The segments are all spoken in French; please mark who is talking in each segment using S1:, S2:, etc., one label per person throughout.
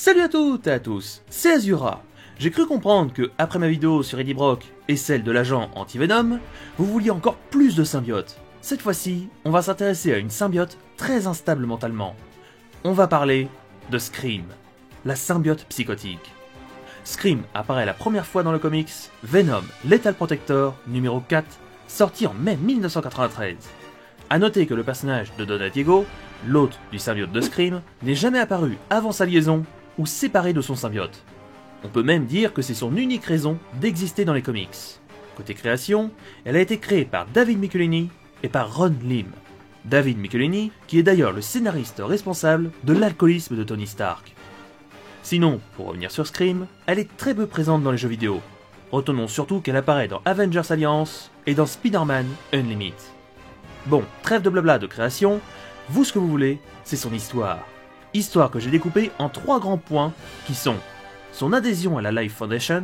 S1: Salut à toutes et à tous, c'est Azura. J'ai cru comprendre que, après ma vidéo sur Eddie Brock et celle de l'agent anti-Venom, vous vouliez encore plus de symbiotes. Cette fois-ci, on va s'intéresser à une symbiote très instable mentalement. On va parler de Scream, la symbiote psychotique. Scream apparaît la première fois dans le comics Venom Lethal Protector numéro 4, sorti en mai 1993. A noter que le personnage de Donna Diego, l'hôte du symbiote de Scream, n'est jamais apparu avant sa liaison ou séparé de son symbiote. On peut même dire que c'est son unique raison d'exister dans les comics. Côté création, elle a été créée par David Michelinie et par Ron Lim. David Michelinie, qui est d'ailleurs le scénariste responsable de l'alcoolisme de Tony Stark. Sinon, pour revenir sur Scream, elle est très peu présente dans les jeux vidéo. Retenons surtout qu'elle apparaît dans Avengers Alliance et dans Spider-Man Unlimited. Bon, trêve de blabla de création, vous ce que vous voulez, c'est son histoire. Histoire que j'ai découpée en 3 grands points qui sont son adhésion à la Life Foundation,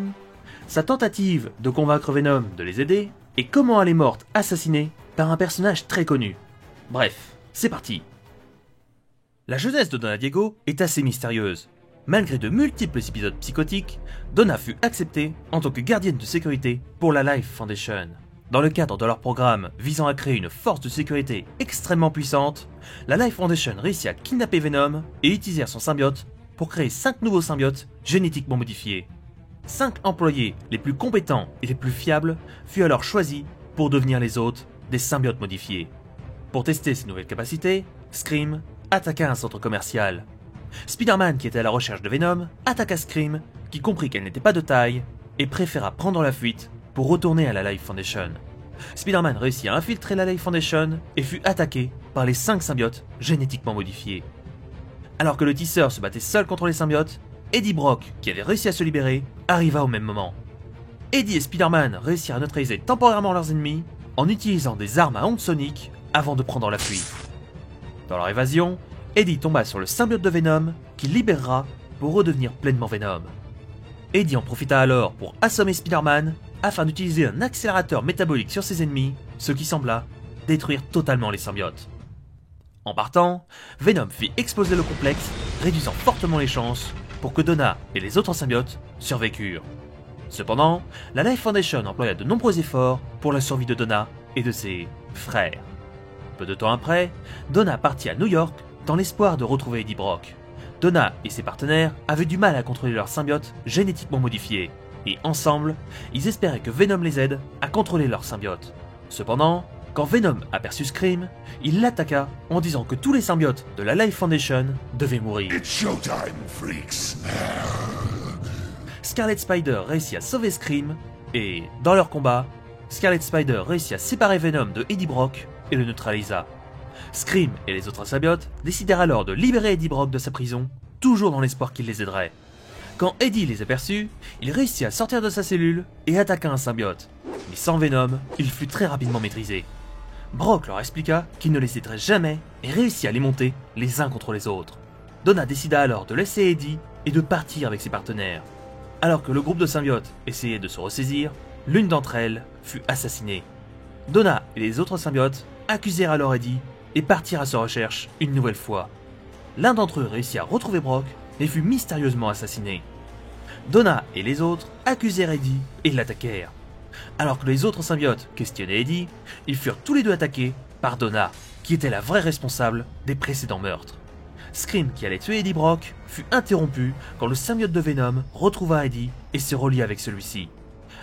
S1: sa tentative de convaincre Venom de les aider, et comment elle est morte assassinée par un personnage très connu. Bref, c'est parti. La jeunesse de Donna Diego est assez mystérieuse. Malgré de multiples épisodes psychotiques, Donna fut acceptée en tant que gardienne de sécurité pour la Life Foundation. Dans le cadre de leur programme visant à créer une force de sécurité extrêmement puissante, la Life Foundation réussit à kidnapper Venom et utiliser son symbiote pour créer 5 nouveaux symbiotes génétiquement modifiés. 5 employés les plus compétents et les plus fiables furent alors choisis pour devenir les hôtes des symbiotes modifiés. Pour tester ces nouvelles capacités, Scream attaqua un centre commercial. Spider-Man, qui était à la recherche de Venom, attaqua Scream, qui comprit qu'elle n'était pas de taille et préféra prendre la fuite pour retourner à la Life Foundation. Spider-Man réussit à infiltrer la Life Foundation et fut attaqué par les 5 symbiotes génétiquement modifiés. Alors que le tisseur se battait seul contre les symbiotes, Eddie Brock, qui avait réussi à se libérer, arriva au même moment. Eddie et Spider-Man réussirent à neutraliser temporairement leurs ennemis en utilisant des armes à ondes soniques avant de prendre la fuite. Dans leur évasion, Eddie tomba sur le symbiote de Venom qui libérera pour redevenir pleinement Venom. Eddie en profita alors pour assommer Spider-Man afin d'utiliser un accélérateur métabolique sur ses ennemis, ce qui sembla détruire totalement les symbiotes. En partant, Venom fit exploser le complexe, réduisant fortement les chances pour que Donna et les autres symbiotes survécurent. Cependant, la Life Foundation employa de nombreux efforts pour la survie de Donna et de ses frères. Peu de temps après, Donna partit à New York dans l'espoir de retrouver Eddie Brock. Donna et ses partenaires avaient du mal à contrôler leurs symbiotes génétiquement modifiés, et ensemble, ils espéraient que Venom les aide à contrôler leurs symbiotes. Cependant, quand Venom aperçut Scream, il l'attaqua en disant que tous les symbiotes de la Life Foundation devaient mourir.
S2: It's showtime, freaks.
S1: Scarlet Spider réussit à sauver Scream, et dans leur combat, Scarlet Spider réussit à séparer Venom de Eddie Brock et le neutralisa. Scream et les autres symbiotes décidèrent alors de libérer Eddie Brock de sa prison, toujours dans l'espoir qu'il les aiderait. Quand Eddie les aperçut, il réussit à sortir de sa cellule et attaqua un symbiote. Mais sans Venom, il fut très rapidement maîtrisé. Brock leur expliqua qu'il ne les aiderait jamais et réussit à les monter les uns contre les autres. Donna décida alors de laisser Eddie et de partir avec ses partenaires. Alors que le groupe de symbiotes essayait de se ressaisir, l'une d'entre elles fut assassinée. Donna et les autres symbiotes accusèrent alors Eddie et partirent à sa recherche une nouvelle fois. L'un d'entre eux réussit à retrouver Brock mais fut mystérieusement assassiné. Donna et les autres accusèrent Eddie et l'attaquèrent. Alors que les autres symbiotes questionnaient Eddie, ils furent tous les deux attaqués par Donna, qui était la vraie responsable des précédents meurtres. Scream, qui allait tuer Eddie Brock, fut interrompu quand le symbiote de Venom retrouva Eddie et se relia avec celui-ci.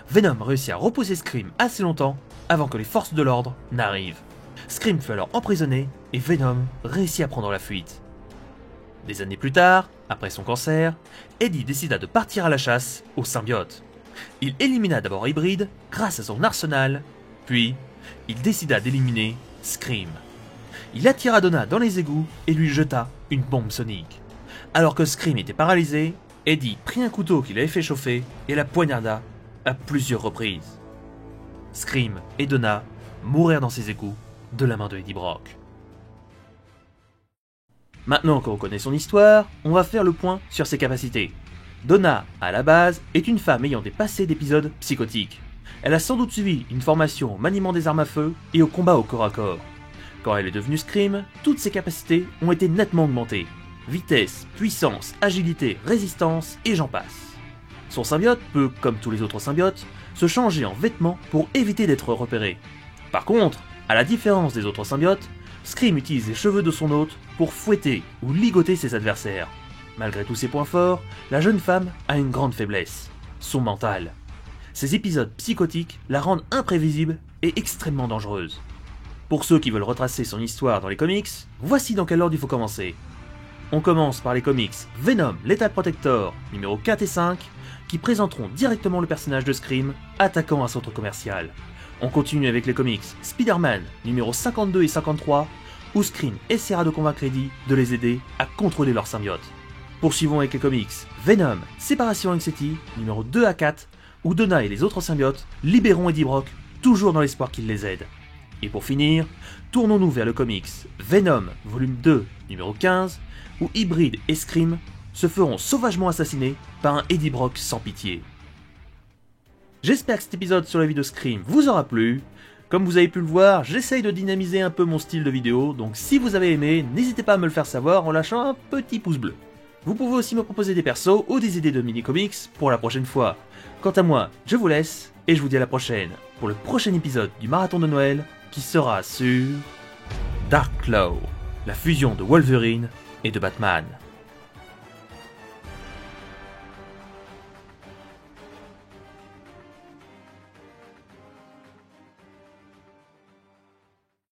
S1: Venom réussit à repousser Scream assez longtemps avant que les forces de l'ordre n'arrivent. Scream fut alors emprisonné et Venom réussit à prendre la fuite. Des années plus tard, après son cancer, Eddie décida de partir à la chasse aux symbiotes. Il élimina d'abord Hybrid grâce à son arsenal, puis il décida d'éliminer Scream. Il attira Donna dans les égouts et lui jeta une bombe sonique. Alors que Scream était paralysé, Eddie prit un couteau qu'il avait fait chauffer et la poignarda à plusieurs reprises. Scream et Donna moururent dans ces égouts de la main de Eddie Brock. Maintenant qu'on connaît son histoire, on va faire le point sur ses capacités. Donna, à la base, est une femme ayant des passés d'épisodes psychotiques. Elle a sans doute suivi une formation au maniement des armes à feu et au combat au corps à corps. Quand elle est devenue Scream, toutes ses capacités ont été nettement augmentées. vitesse, puissance, agilité, résistance et j'en passe. Son symbiote peut, comme tous les autres symbiotes, se changer en vêtements pour éviter d'être repéré. Par contre, à la différence des autres symbiotes, Scream utilise les cheveux de son hôte pour fouetter ou ligoter ses adversaires. Malgré tous ses points forts, la jeune femme a une grande faiblesse, son mental. Ces épisodes psychotiques la rendent imprévisible et extrêmement dangereuse. Pour ceux qui veulent retracer son histoire dans les comics, voici dans quel ordre il faut commencer. On commence par les comics Venom Lethal Protector numéro 4 et 5, qui présenteront directement le personnage de Scream attaquant un centre commercial. On continue avec les comics Spider-Man numéro 52 et 53, où Scream essaiera de convaincre Eddie de les aider à contrôler leur symbiote. Poursuivons avec les comics Venom Séparation Anxiety numéro 2 à 4, où Donna et les autres symbiotes libéreront Eddie Brock, toujours dans l'espoir qu'il les aide. Et pour finir, tournons-nous vers le comics Venom volume 2 numéro 15, où Hybrid et Scream se feront sauvagement assassiner par un Eddie Brock sans pitié. J'espère que cet épisode sur la vie de Scream vous aura plu. Comme vous avez pu le voir, j'essaye de dynamiser un peu mon style de vidéo, donc si vous avez aimé, n'hésitez pas à me le faire savoir en lâchant un petit pouce bleu. Vous pouvez aussi me proposer des persos ou des idées de mini-comics pour la prochaine fois. Quant à moi, je vous laisse, et je vous dis à la prochaine pour le prochain épisode du Marathon de Noël, qui sera sur Dark Claw, la fusion de Wolverine et de Batman.